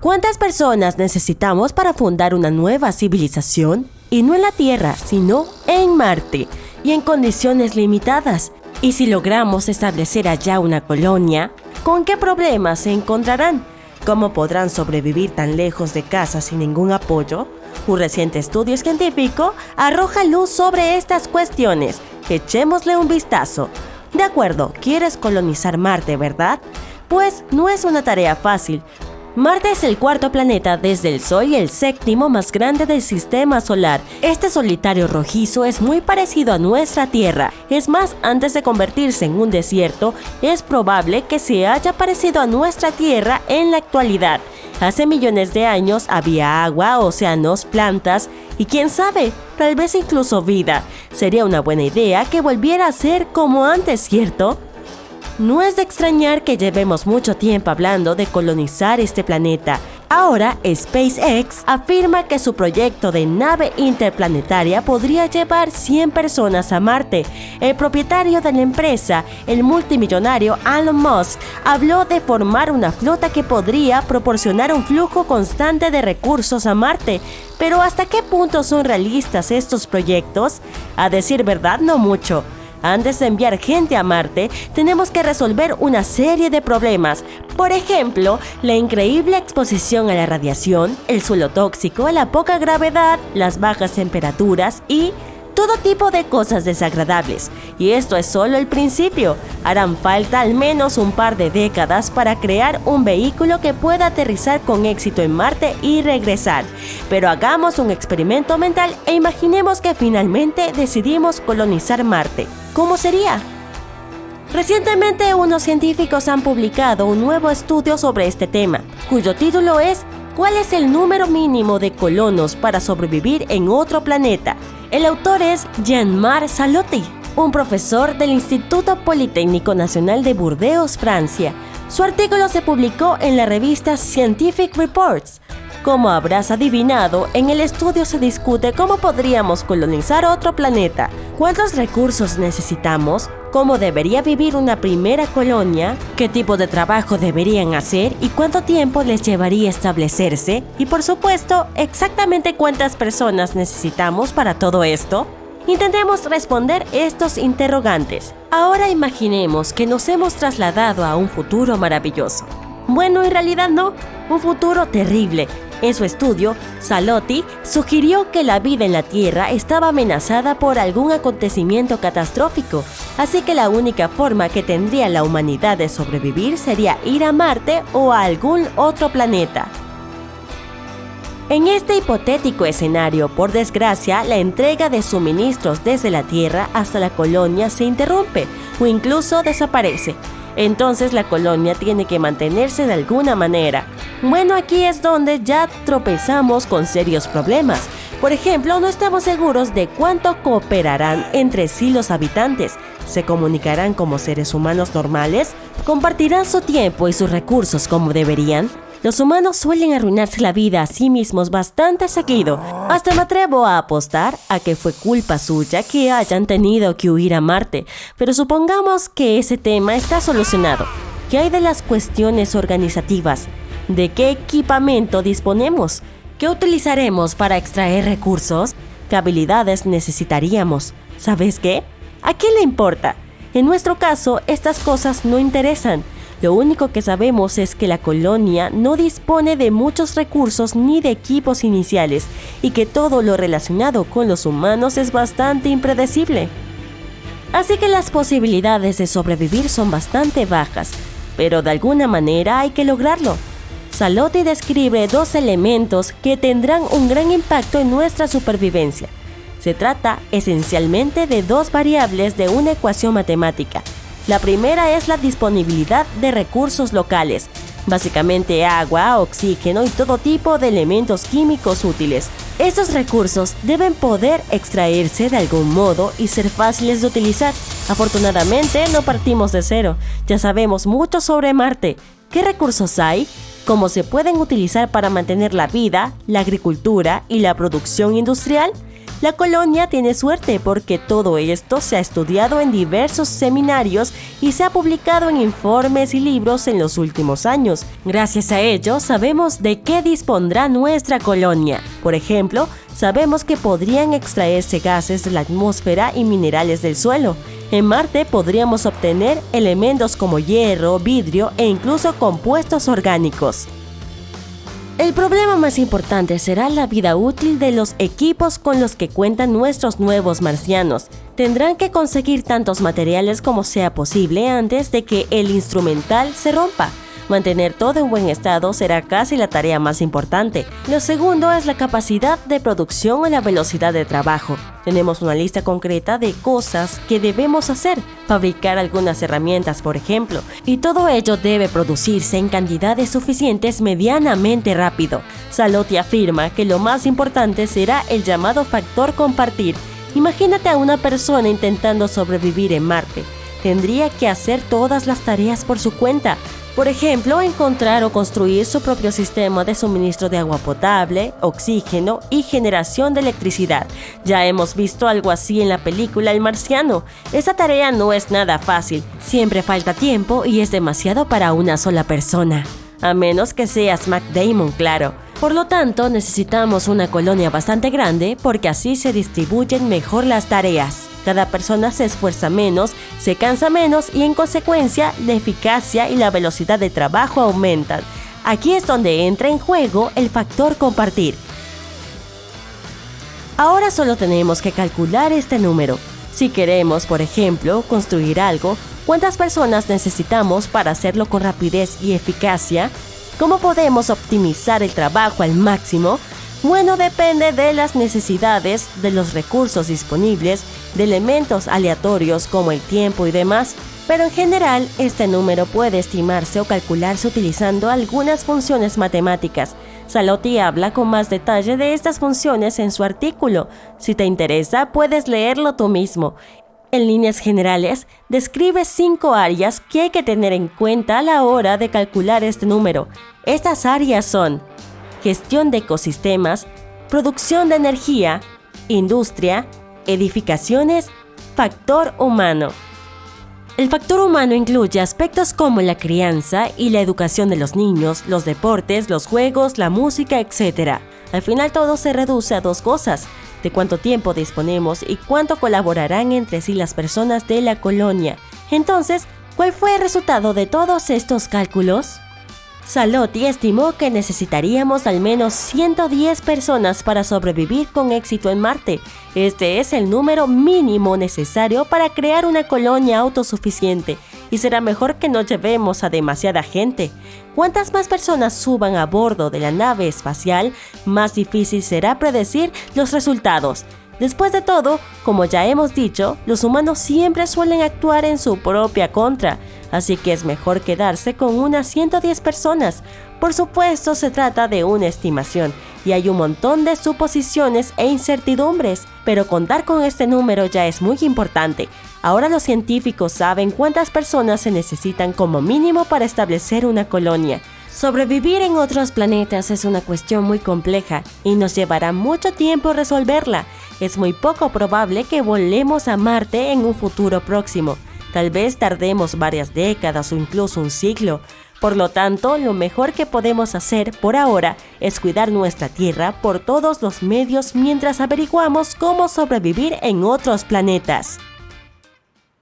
¿Cuántas personas necesitamos para fundar una nueva civilización? Y no en la Tierra, sino en Marte, y en condiciones limitadas. Y si logramos establecer allá una colonia, ¿con qué problemas se encontrarán? ¿Cómo podrán sobrevivir tan lejos de casa sin ningún apoyo? Un reciente estudio científico arroja luz sobre estas cuestiones. Echémosle un vistazo. De acuerdo, ¿quieres colonizar Marte, verdad? Pues no es una tarea fácil. Marte es el cuarto planeta desde el Sol y el séptimo más grande del sistema solar. Este solitario rojizo es muy parecido a nuestra Tierra. Es más, antes de convertirse en un desierto, es probable que se haya parecido a nuestra Tierra en la actualidad. Hace millones de años había agua, océanos, plantas y quién sabe, tal vez incluso vida. Sería una buena idea que volviera a ser como antes, ¿cierto? No es de extrañar que llevemos mucho tiempo hablando de colonizar este planeta. Ahora, SpaceX afirma que su proyecto de nave interplanetaria podría llevar 100 personas a Marte. El propietario de la empresa, el multimillonario Elon Musk, habló de formar una flota que podría proporcionar un flujo constante de recursos a Marte. Pero ¿hasta qué punto son realistas estos proyectos? A decir verdad, no mucho. Antes de enviar gente a Marte, tenemos que resolver una serie de problemas. Por ejemplo, la increíble exposición a la radiación, el suelo tóxico, la poca gravedad, las bajas temperaturas y todo tipo de cosas desagradables. Y esto es solo el principio. Harán falta al menos un par de décadas para crear un vehículo que pueda aterrizar con éxito en Marte y regresar. Pero hagamos un experimento mental e imaginemos que finalmente decidimos colonizar Marte. ¿Cómo sería? Recientemente unos científicos han publicado un nuevo estudio sobre este tema, cuyo título es ¿Cuál es el número mínimo de colonos para sobrevivir en otro planeta? El autor es Jean-Marc Salotti, un profesor del Instituto Politécnico Nacional de Burdeos, Francia. Su artículo se publicó en la revista Scientific Reports. Como habrás adivinado, en el estudio se discute cómo podríamos colonizar otro planeta, cuántos recursos necesitamos, cómo debería vivir una primera colonia, qué tipo de trabajo deberían hacer y cuánto tiempo les llevaría establecerse, y por supuesto, exactamente cuántas personas necesitamos para todo esto. Intentemos responder estos interrogantes. Ahora imaginemos que nos hemos trasladado a un futuro maravilloso. Bueno, en realidad no, un futuro terrible. En su estudio, Salotti sugirió que la vida en la Tierra estaba amenazada por algún acontecimiento catastrófico, así que la única forma que tendría la humanidad de sobrevivir sería ir a Marte o a algún otro planeta. En este hipotético escenario, por desgracia, la entrega de suministros desde la Tierra hasta la colonia se interrumpe o incluso desaparece. Entonces la colonia tiene que mantenerse de alguna manera. Bueno, aquí es donde ya tropezamos con serios problemas. Por ejemplo, no estamos seguros de cuánto cooperarán entre sí los habitantes. ¿Se comunicarán como seres humanos normales? ¿Compartirán su tiempo y sus recursos como deberían? Los humanos suelen arruinarse la vida a sí mismos bastante seguido. Hasta me atrevo a apostar a que fue culpa suya que hayan tenido que huir a Marte. Pero supongamos que ese tema está solucionado. ¿Qué hay de las cuestiones organizativas? ¿De qué equipamiento disponemos? ¿Qué utilizaremos para extraer recursos? ¿Qué habilidades necesitaríamos? ¿Sabes qué? ¿A quién le importa? En nuestro caso, estas cosas no interesan. Lo único que sabemos es que la colonia no dispone de muchos recursos ni de equipos iniciales y que todo lo relacionado con los humanos es bastante impredecible. Así que las posibilidades de sobrevivir son bastante bajas, pero de alguna manera hay que lograrlo. Salotti describe dos elementos que tendrán un gran impacto en nuestra supervivencia. Se trata esencialmente de dos variables de una ecuación matemática. La primera es la disponibilidad de recursos locales, básicamente agua, oxígeno y todo tipo de elementos químicos útiles. Estos recursos deben poder extraerse de algún modo y ser fáciles de utilizar. Afortunadamente, no partimos de cero. Ya sabemos mucho sobre Marte. ¿Qué recursos hay? ¿Cómo se pueden utilizar para mantener la vida, la agricultura y la producción industrial? La colonia tiene suerte porque todo esto se ha estudiado en diversos seminarios y se ha publicado en informes y libros en los últimos años. Gracias a ello, sabemos de qué dispondrá nuestra colonia. Por ejemplo, sabemos que podrían extraerse gases de la atmósfera y minerales del suelo. En Marte podríamos obtener elementos como hierro, vidrio e incluso compuestos orgánicos. El problema más importante será la vida útil de los equipos con los que cuentan nuestros nuevos marcianos. Tendrán que conseguir tantos materiales como sea posible antes de que el instrumental se rompa. Mantener todo en buen estado será casi la tarea más importante. Lo segundo es la capacidad de producción o la velocidad de trabajo. Tenemos una lista concreta de cosas que debemos hacer, fabricar algunas herramientas, por ejemplo, y todo ello debe producirse en cantidades suficientes medianamente rápido. Salotti afirma que lo más importante será el llamado factor compartir. Imagínate a una persona intentando sobrevivir en Marte. Tendría que hacer todas las tareas por su cuenta. Por ejemplo, encontrar o construir su propio sistema de suministro de agua potable, oxígeno y generación de electricidad. Ya hemos visto algo así en la película El Marciano. Esa tarea no es nada fácil, siempre falta tiempo y es demasiado para una sola persona. A menos que seas Matt Damon, claro. Por lo tanto, necesitamos una colonia bastante grande porque así se distribuyen mejor las tareas. Cada persona se esfuerza menos, se cansa menos y en consecuencia la eficacia y la velocidad de trabajo aumentan. Aquí es donde entra en juego el factor compartir. Ahora solo tenemos que calcular este número. Si queremos, por ejemplo, construir algo, ¿cuántas personas necesitamos para hacerlo con rapidez y eficacia? ¿Cómo podemos optimizar el trabajo al máximo? Bueno, depende de las necesidades, de los recursos disponibles, de elementos aleatorios como el tiempo y demás, pero en general este número puede estimarse o calcularse utilizando algunas funciones matemáticas. Salotti habla con más detalle de estas funciones en su artículo. Si te interesa, puedes leerlo tú mismo. En líneas generales, describe 5 áreas que hay que tener en cuenta a la hora de calcular este número. Estas áreas son gestión de ecosistemas, producción de energía, industria, edificaciones, factor humano. El factor humano incluye aspectos como la crianza y la educación de los niños, los deportes, los juegos, la música, etc. Al final todo se reduce a 2 cosas: de cuánto tiempo disponemos y cuánto colaborarán entre sí las personas de la colonia. Entonces, ¿cuál fue el resultado de todos estos cálculos? Salotti estimó que necesitaríamos al menos 110 personas para sobrevivir con éxito en Marte. Este es el número mínimo necesario para crear una colonia autosuficiente, y será mejor que no llevemos a demasiada gente. Cuantas más personas suban a bordo de la nave espacial, más difícil será predecir los resultados. Después de todo, como ya hemos dicho, los humanos siempre suelen actuar en su propia contra, así que es mejor quedarse con unas 110 personas. Por supuesto, se trata de una estimación y hay un montón de suposiciones e incertidumbres, pero contar con este número ya es muy importante. Ahora los científicos saben cuántas personas se necesitan como mínimo para establecer una colonia. Sobrevivir en otros planetas es una cuestión muy compleja y nos llevará mucho tiempo resolverla. Es muy poco probable que volemos a Marte en un futuro próximo. Tal vez tardemos varias décadas o incluso un siglo. Por lo tanto, lo mejor que podemos hacer por ahora es cuidar nuestra Tierra por todos los medios mientras averiguamos cómo sobrevivir en otros planetas.